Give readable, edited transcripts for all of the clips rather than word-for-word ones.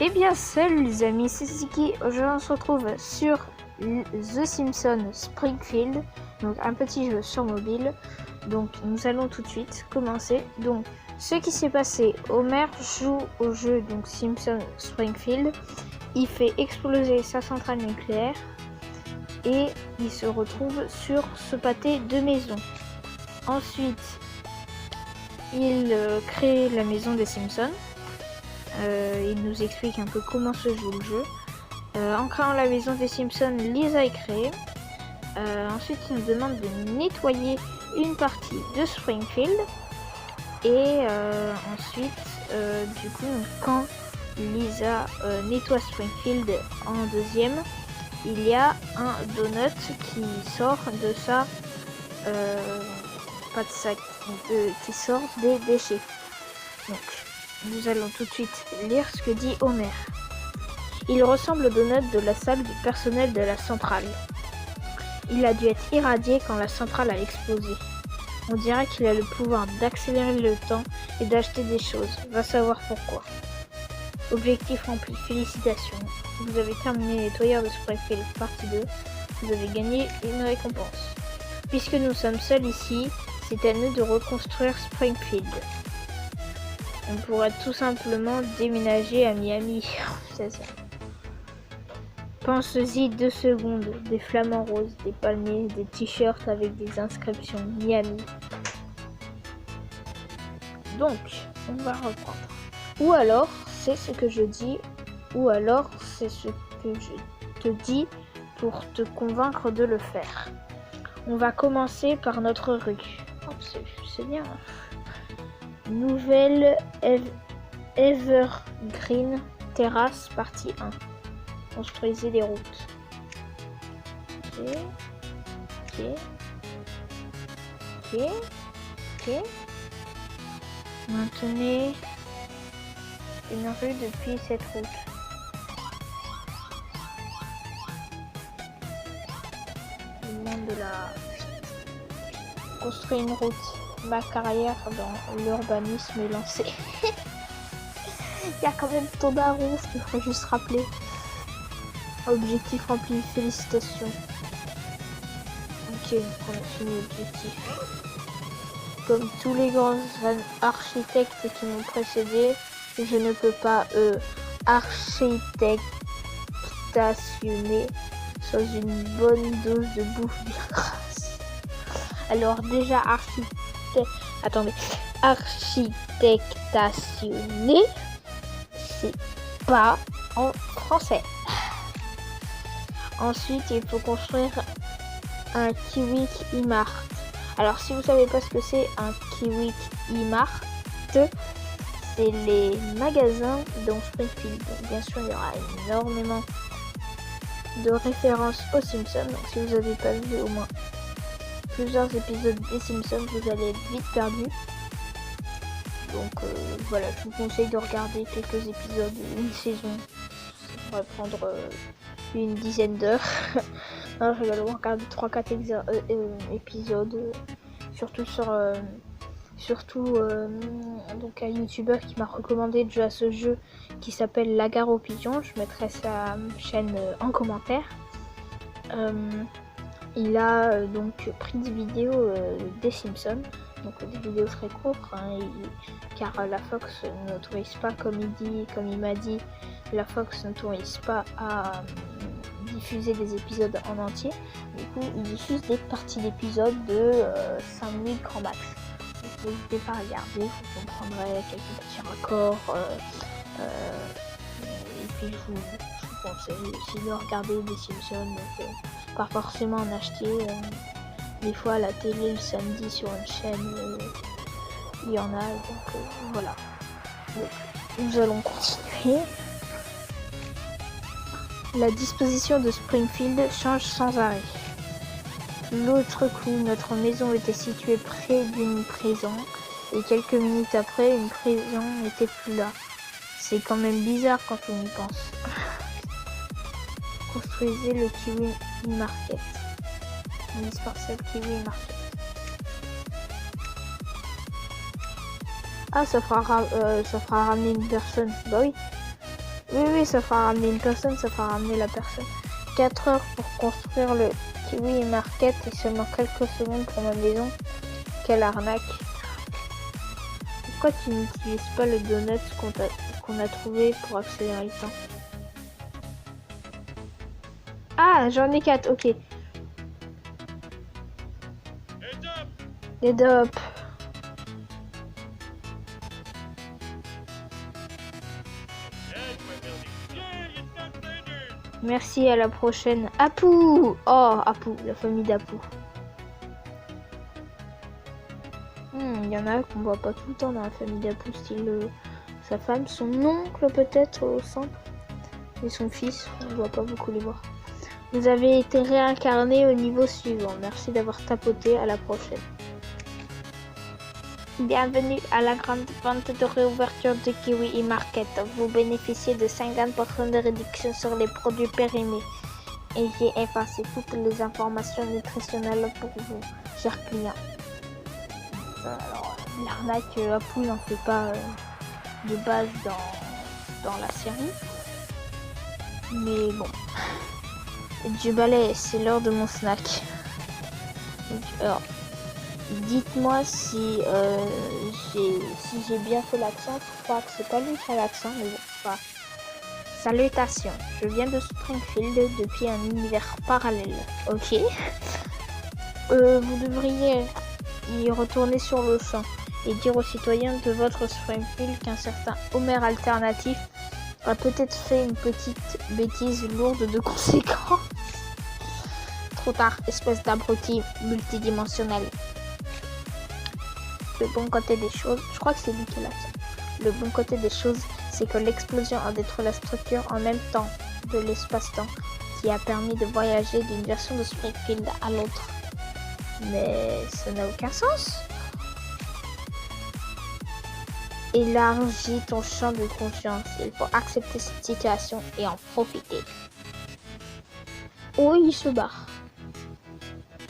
Eh bien salut les amis, c'est Ziki. Aujourd'hui on se retrouve sur The Simpsons Springfield, donc un petit jeu sur mobile. Donc nous allons tout de suite commencer. Donc ce qui s'est passé, Homer joue au jeu donc Simpsons Springfield, il fait exploser sa centrale nucléaire et il se retrouve sur ce pâté de maison. Ensuite il crée la maison des Simpsons. Il nous explique un peu comment se joue le jeu. En créant la maison des Simpsons, Lisa est créée. Ensuite, il nous demande de nettoyer une partie de Springfield. Et ensuite, du coup, quand Lisa nettoie Springfield en deuxième, il y a un donut qui sort de sa... pas de sac, qui sort des déchets. Donc, nous allons tout de suite lire ce que dit Homer. Il ressemble au donut de la salle du personnel de la centrale. Il a dû être irradié quand la centrale a explosé. On dirait qu'il a le pouvoir d'accélérer le temps et d'acheter des choses. Va savoir pourquoi. Objectif rempli. Félicitations. Vous avez terminé Nettoyeur de Springfield partie 2. Vous avez gagné une récompense. Puisque nous sommes seuls ici, c'est à nous de reconstruire Springfield. On pourrait tout simplement déménager à Miami. C'est ça. Pense-y 2 secondes. Des flamants roses, des palmiers, des t-shirts avec des inscriptions Miami. Donc, on va reprendre. Ou alors, c'est ce que je dis, ou alors c'est ce que je te dis pour te convaincre de le faire. On va commencer par notre rue. Oh, c'est bien. Nouvelle Evergreen Terrace, partie 1. Construisez des routes. Ok. Maintenez une rue depuis cette route. Le monde de la... Construire une route. Ma carrière dans l'urbanisme est lancée. Il y a quand même ton daron, je devrais juste rappeler. Objectif rempli, félicitations. Ok, on a fini l'objectif. Comme tous les grands architectes qui m'ont précédé, je ne peux pas architectationner sans une bonne dose de bouffe bien grasse. Alors déjà architectationner, c'est pas en français. Ensuite, il faut construire un Kwik-E-Mart. Alors, si vous savez pas ce que c'est un Kwik-E-Mart, c'est les magasins dans Springfield. Donc, bien sûr, il y aura énormément de références aux Simpsons. Donc, si vous n'avez pas vu au moins plusieurs épisodes des Simpsons, vous allez être vite perdu. Donc voilà, je vous conseille de regarder quelques épisodes, une saison. Ça pourrait prendre une dizaine d'heures. Alors, je vais regarder 3-4 épisodes, surtout donc un youtubeur qui m'a recommandé de jouer à ce jeu qui s'appelle La Gare aux Pigeons. Je mettrai sa chaîne en commentaire. Il a donc pris des vidéos des Simpsons, donc des vidéos très courtes, hein, car la Fox n'autorise pas, comme il m'a dit, la Fox n'autorise pas à diffuser des épisodes en entier. Du coup, il diffuse des parties d'épisodes de 5 minutes grand max. Donc n'hésitez pas à regarder, vous comprendrez quelques petits raccords. Et puis je vous conseille aussi de regarder des Simpsons, donc pas forcément en acheter. Des fois à la télé le samedi sur une chaîne, il y en a, donc voilà. Donc, nous allons continuer. La disposition de Springfield change sans arrêt. L'autre coup, notre maison était située près d'une prison et quelques minutes après, une prison n'était plus là. C'est quand même bizarre quand on y pense. Construisez le Kwik-E-Market. Indispensable Kwik-E-Market. Ah, ça fera ramener une personne. Bah oui. Oui, ça fera ramener une personne, ça fera ramener la personne. 4 heures pour construire le Kiwi Market et seulement quelques secondes pour ma maison. Quelle arnaque. Pourquoi tu n'utilises pas le donut qu'on a trouvé pour accélérer le temps? Ah, j'en ai 4, ok. Head up. Merci, à la prochaine. Apu! Oh, Apu, la famille d'Apu. Il y en a qu'on voit pas tout le temps dans la famille d'Apu, style sa femme, son oncle peut-être au centre, et son fils, on ne voit pas beaucoup les voir. Vous avez été réincarné au niveau suivant. Merci d'avoir tapoté, à la prochaine. Bienvenue à la grande vente de réouverture de Kiwi Market. Vous bénéficiez de 50% de réduction sur les produits périmés. Et j'ai effacé toutes les informations nutritionnelles pour vous, chers clients. Alors, l'arnaque, Apu n'en fait pas de base dans la série. Mais bon. Du balai, c'est l'heure de mon snack. Donc, alors, dites-moi si j'ai bien fait l'accent. Je crois que c'est pas lui qui a l'accent, mais bon, voilà. Salutations, je viens de Springfield depuis un univers parallèle. Ok. Vous devriez y retourner sur le champ et dire aux citoyens de votre Springfield qu'un certain Homer alternatif a peut-être fait une petite bêtise lourde de conséquences. Trop tard, espèce d'abruti multidimensionnel. Le bon côté des choses, je crois que c'est lui qui l'a dit. Le bon côté des choses, c'est que l'explosion a détruit la structure en même temps de l'espace-temps qui a permis de voyager d'une version de Springfield à l'autre. Mais ça n'a aucun sens. Élargis ton champ de conscience. Il faut accepter cette situation et en profiter. Oh, il se barre.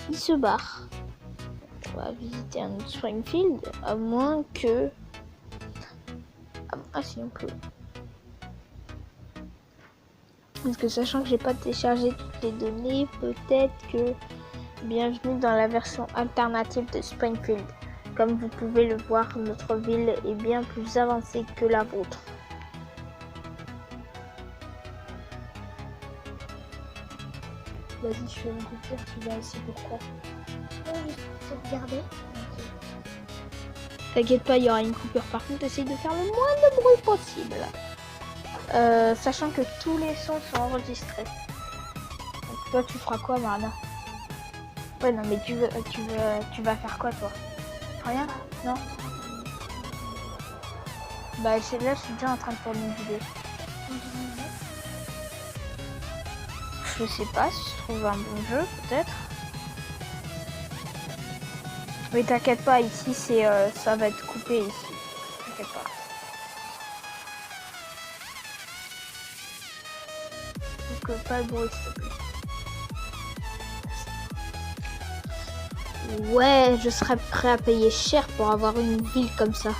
Il se barre. On va visiter un autre Springfield, à moins que... Ah si, on peut. Parce que sachant que j'ai pas téléchargé toutes les données, peut-être que... Bienvenue dans la version alternative de Springfield. Comme vous pouvez le voir, notre ville est bien plus avancée que la vôtre. Vas-y, je fais une coupure, tu vas ici pourquoi? Oui, faut regarder. T'inquiète pas, il y aura une coupure. Par contre, essaye de faire le moins de bruit possible. Sachant que tous les sons sont enregistrés. Donc toi, tu feras quoi, Marana? Ouais, non, mais tu vas faire quoi, toi? Rien? Non? Bah, là, je suis déjà en train de tourner une vidéo. Je sais pas si je trouve un bon jeu, peut-être. Mais t'inquiète pas, ici, ça va être coupé, ici. T'inquiète pas. Donc, pas de bruit, s'il te plaît. Ouais, je serais prêt à payer cher pour avoir une ville comme ça.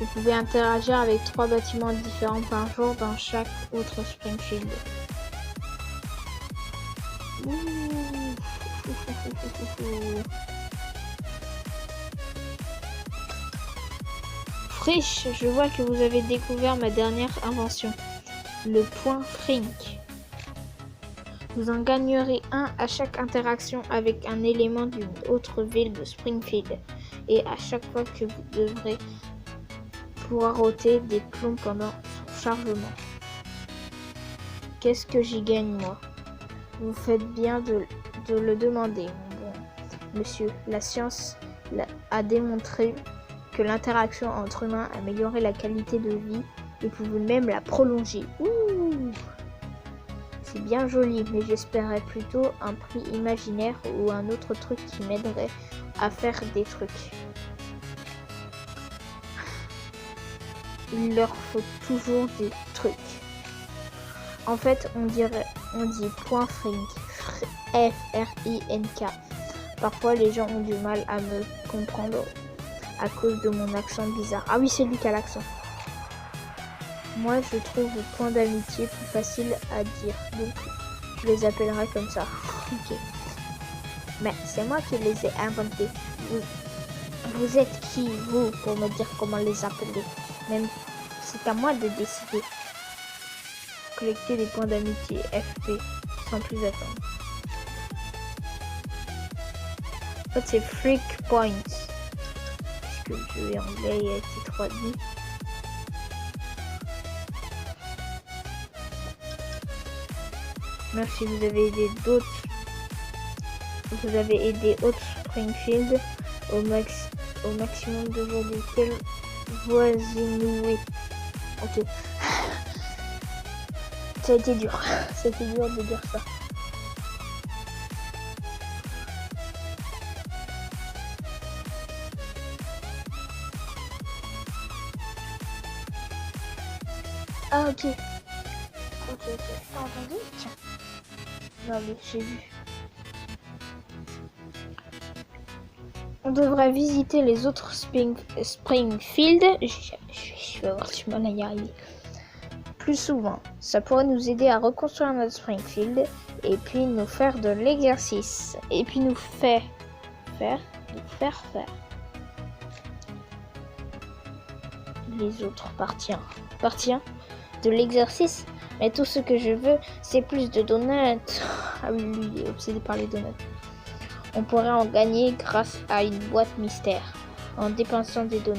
Vous pouvez interagir avec 3 bâtiments différents par jour dans chaque autre Springfield. Friche, je vois que vous avez découvert ma dernière invention, le point Frink. Vous en gagnerez un à chaque interaction avec un élément d'une autre ville de Springfield et à chaque fois que vous devrez poireauter des plombs pendant son chargement. Qu'est-ce que j'y gagne, moi? Vous faites bien de le demander, mon bon monsieur. La science a démontré que l'interaction entre humains améliorait la qualité de vie et pouvait même la prolonger. Ouh! C'est bien joli, mais j'espérais plutôt un prix imaginaire ou un autre truc qui m'aiderait à faire des trucs. Il leur faut toujours des trucs. En fait, on dit point Frink, F-R-I-N-K. Parfois, les gens ont du mal à me comprendre à cause de mon accent bizarre. Ah oui, c'est lui qui a l'accent. Moi, je trouve le point d'amitié plus facile à dire. Donc, je les appellerai comme ça. Ok. Mais c'est moi qui les ai inventés. Vous êtes qui, vous, pour me dire comment les appeler? Même, c'est à moi de décider. Collecter des points d'amitié, FP, sans plus attendre. En fait, c'est Freak Points. Puisque le jeu est anglais, il a été traduit. Même si vous avez aidé d'autres, vous avez aidé autres Springfield au maximum de jours duquel voisinouer. Ok. Ça a été dur. C'était dur de dire ça. Ah ok. Ok. T'as entendu? Tiens. Non mais j'ai vu. On devrait visiter les autres Springfield. Je vais avoir du mal à y arriver. Plus souvent. Ça pourrait nous aider à reconstruire notre Springfield et puis nous faire de l'exercice. Et puis nous faire les autres parties de l'exercice. Mais tout ce que je veux, c'est plus de donuts. Ah oui, lui, il est obsédé par les donuts. On pourrait en gagner grâce à une boîte mystère, en dépensant des donuts.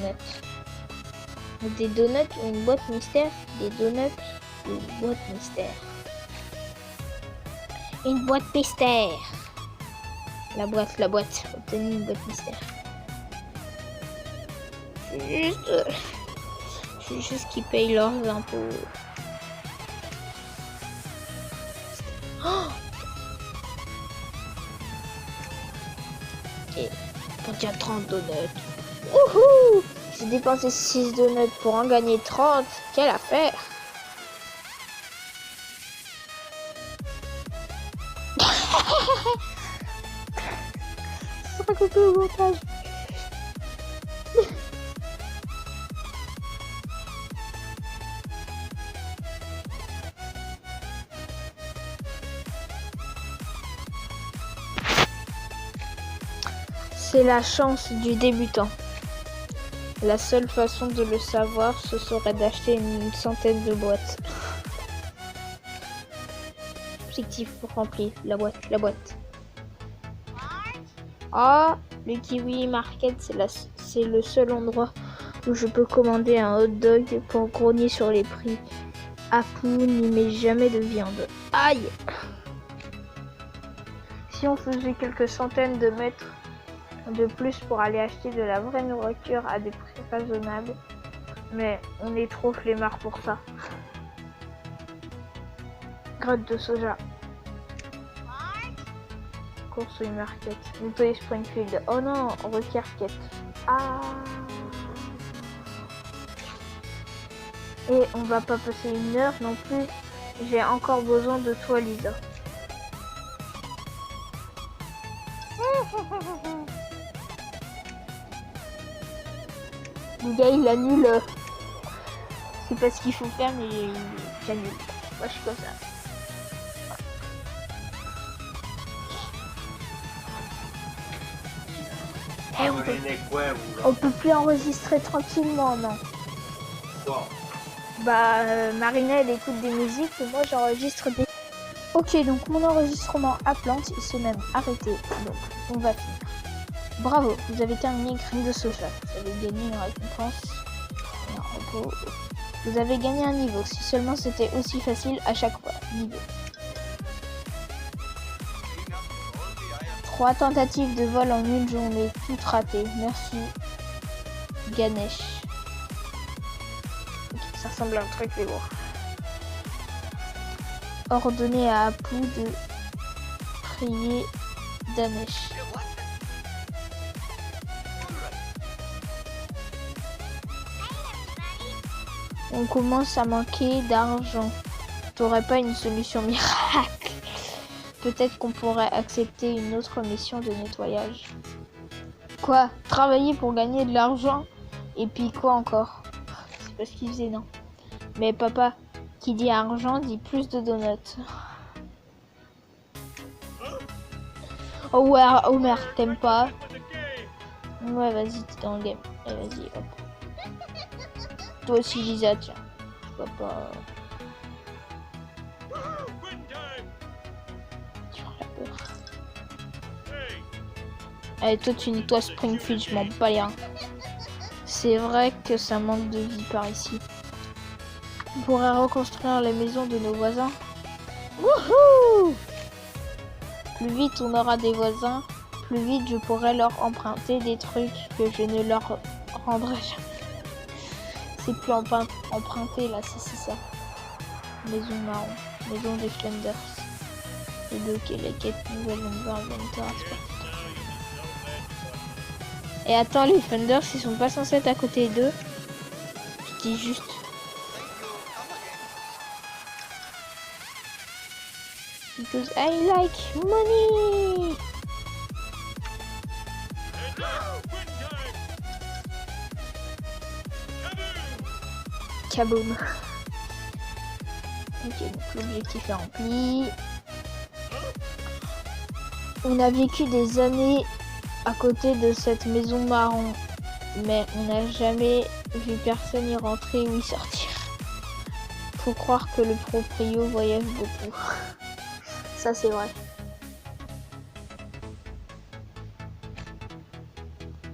Des donuts ou une boîte mystère? Des donuts ou une boîte mystère? Une boîte mystère. La boîte. Obtenir une boîte mystère. Je suis juste qu'ils payent leurs impôts. Oh! Et pour dire 30 donuts. Wouhou! J'ai dépensé 6 donuts pour en gagner 30. Quelle affaire! Ça sera coupé au montage. C'est la chance du débutant. La seule façon de le savoir, ce serait d'acheter une centaine de boîtes. Objectif rempli, la boîte. Ah, le Kiwi Market, c'est le seul endroit où je peux commander un hot dog pour grogner sur les prix. Apu n'y met jamais de viande. Aïe! Si on faisait quelques centaines de mètres de plus pour aller acheter de la vraie nourriture à des prix raisonnables, mais on est trop flemmard pour ça. Grotte de soja. Course au market. Nettoyer Springfield. Oh non, requiert quête. Ah. Et on va pas passer une heure non plus. J'ai encore besoin de toi, Lisa. Le gars il annule. C'est pas ce qu'il faut faire, mais il annule. Moi je suis comme ça. Hey, on peut plus enregistrer tranquillement, non? Marina elle écoute des musiques et moi j'enregistre des... Ok, donc mon enregistrement à plante, il s'est même arrêté. Donc on va finir. Bravo, vous avez terminé Graine de Soja. Vous avez gagné une récompense. Vous avez gagné un niveau. Si seulement c'était aussi facile à chaque fois. Niveau. 3 tentatives de vol en une journée. Toutes ratées. Merci. Ganesh. Okay, ça ressemble à un truc, mais bon. Ordonnez à Apu de prier Danesh. On commence à manquer d'argent. T'aurais pas une solution miracle? Peut-être qu'on pourrait accepter une autre mission de nettoyage. Quoi? Travailler pour gagner de l'argent? Et puis quoi encore? C'est pas ce qu'il faisait, non? Mais papa, qui dit argent dit plus de donuts. Oh ouais, Homer, t'aimes pas? Ouais, vas-y, t'es dans le game. Et vas-y, hop. Toi aussi, Lisa, tiens. Papa. Tu feras la peur. Allez, toi, tu nettoies Springfield, je m'en bats les reins. C'est vrai que ça manque de vie par ici. On pourrait reconstruire les maisons de nos voisins. Wouhou! Plus vite on aura des voisins, plus vite je pourrai leur emprunter des trucs que je ne leur rendrai jamais. C'est plus emprunté là, c'est ça. Maison marron, maison des Flanders. Et débloquer les quêtes nouvelles inventoires. Et attends, les Flanders, ils sont pas censés être à côté d'eux. Je dis juste. Because I like money. Kaboom. Ok, donc l'objectif est rempli. On a vécu des années à côté de cette maison marron, mais on n'a jamais vu personne y rentrer ou y sortir. Faut croire que le proprio voyage beaucoup. Ça c'est vrai.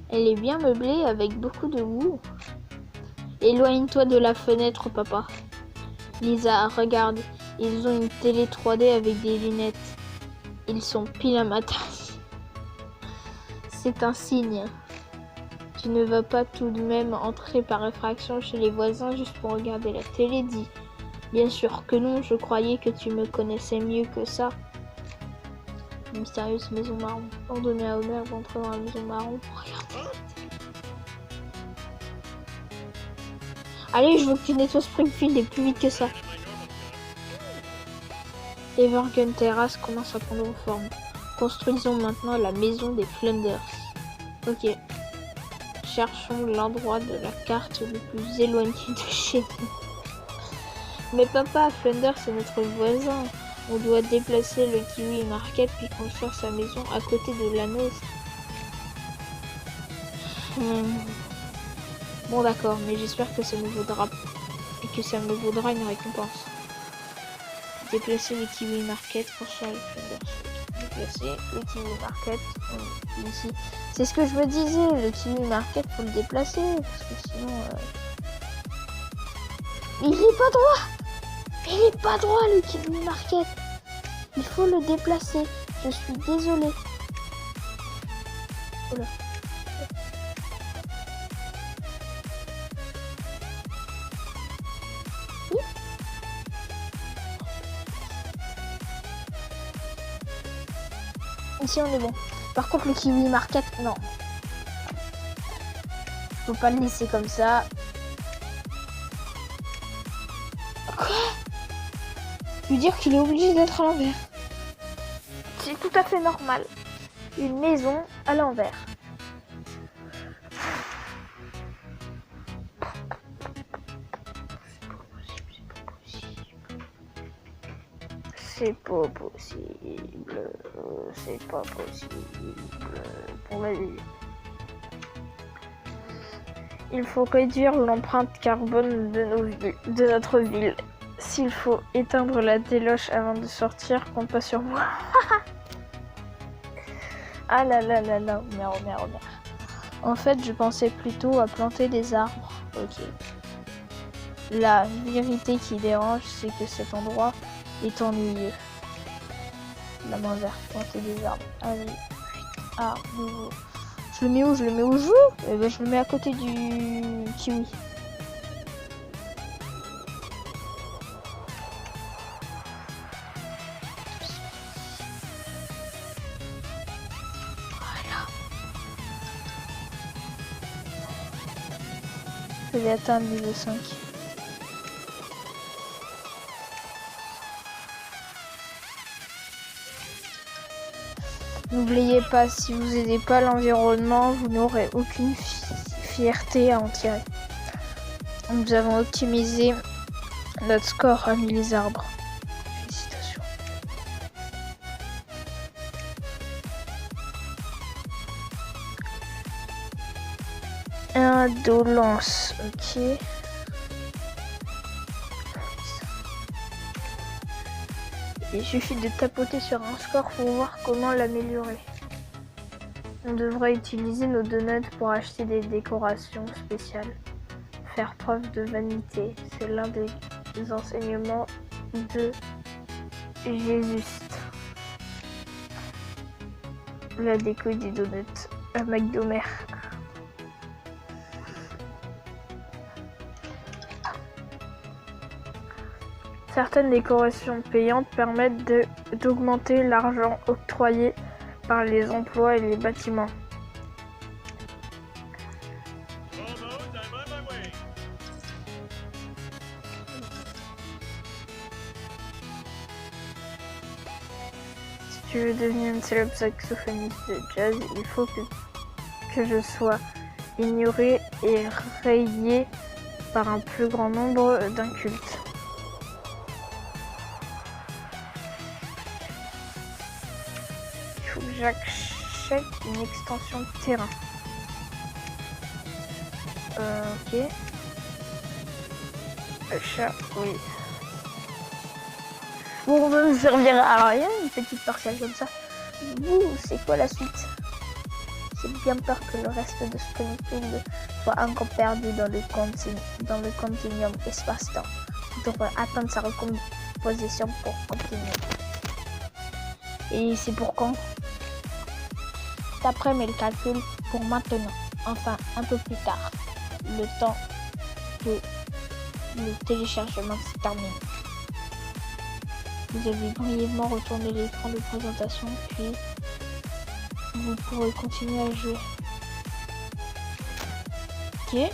Elle est bien meublée avec beaucoup de goût. Éloigne-toi de la fenêtre, papa. Lisa, regarde, ils ont une télé 3D avec des lunettes. Ils sont pile à ma taille. C'est un signe. Tu ne vas pas tout de même entrer par effraction chez les voisins juste pour regarder la télé, dit. Bien sûr que non, je croyais que tu me connaissais mieux que ça. Mystérieuse maison marron. Ordonnez à Homer d'entrer dans la maison marron pour regarder. Allez, je veux que tu nettoies Springfield et plus vite que ça. Evergreen Terrace commence à prendre forme. Construisons maintenant la maison des Flanders. Ok. Cherchons l'endroit de la carte le plus éloigné de chez nous. Mais papa, Flanders c'est notre voisin. On doit déplacer le Kiwi Market puis construire sa maison à côté de la nôtre. Bon d'accord, mais j'espère que ça me vaudra une récompense. Déplacer le Kiwi Market pour faire le Flanders. Déplacer le Kiwi Market ici. C'est ce que je me disais, le Kiwi Market faut le déplacer parce que sinon il est pas droit. Il est pas droit le Kiwi Market. Il faut le déplacer. Je suis désolée. Oula. Ici on est bon. Par contre le Kiwi Market, non. Faut pas le laisser comme ça. Quoi? Lui dire qu'il est obligé d'être à l'envers. C'est tout à fait normal. Une maison à l'envers. C'est pas possible. C'est pas possible. Pour la vie. Il faut réduire l'empreinte carbone de notre ville. S'il faut éteindre la déloche avant de sortir, compte pas sur moi. Ah là là là là, merde. En fait, je pensais plutôt à planter des arbres. Ok. La vérité qui dérange, c'est que cet endroit est ennuyeux. La main verte, planter des arbres. Allez. Ah, nouveau. Je le mets où? Je le mets où je veux? Eh ben, je le mets à côté du kiwi. Voilà. Je vais atteindre niveau 5. N'oubliez pas, si vous n'aidez pas l'environnement, vous n'aurez aucune fierté à en tirer. Nous avons optimisé Notre score a mis les arbres. Félicitations. Indolence, ok. Il suffit de tapoter sur un score pour voir comment l'améliorer. On devrait utiliser nos donuts pour acheter des décorations spéciales. Faire preuve de vanité, c'est l'un des enseignements de Jésus. La déco des donuts à McDonald's. Certaines décorations payantes permettent d'augmenter l'argent octroyé par les emplois et les bâtiments. Si tu veux devenir une célèbre saxophoniste de jazz, il faut que je sois ignoré et rayé par un plus grand nombre d'incultes. Il faut que j'achète une extension de terrain. Ok. Achat, oui. Bon, on va me servir à rien, une petite parcelle comme ça. C'est quoi la suite? J'ai bien peur que le reste de Springfield soit encore perdu dans le continuum espace-temps. On devrait attendre sa recomposition pour continuer. Et c'est pour quand? D'après mes calculs, pour maintenant. Enfin, un peu plus tard. Le temps que le téléchargement se termine. Vous avez brièvement retourné l'écran de présentation, puis vous pourrez continuer à jouer. Ok.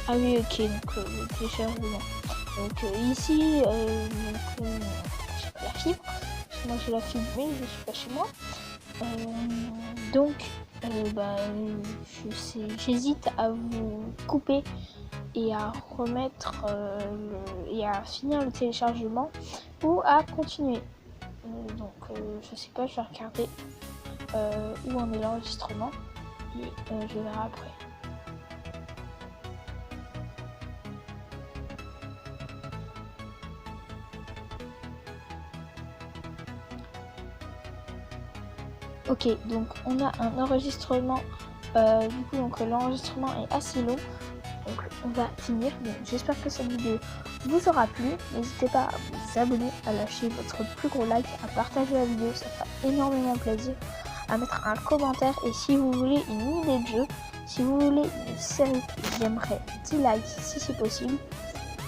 Ah oui, ok, donc le téléchargement. Donc ici, j'ai pas la fibre. Moi j'ai la fibre, mais je suis pas chez moi. J'hésite à vous couper et à remettre et à finir le téléchargement ou à continuer. Je sais pas, je vais regarder où en est l'enregistrement et je verrai après. Ok, donc on a un enregistrement. L'enregistrement est assez long. Donc on va finir. J'espère que cette vidéo vous aura plu. N'hésitez pas à vous abonner, à lâcher votre plus gros like, à partager la vidéo, ça fera énormément plaisir, à mettre un commentaire. Et si vous voulez une idée de jeu, si vous voulez une série, j'aimerais 10 likes si c'est possible.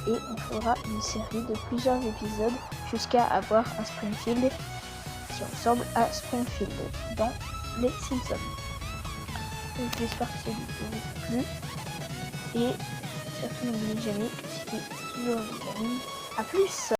Et on fera une série de plusieurs épisodes jusqu'à avoir un Springfield qui ressemble à Springfield dans les Simpsons. Donc j'espère que cette vidéo vous a plu. Et surtout n'oubliez jamais que c'était toujours une famille. A plus!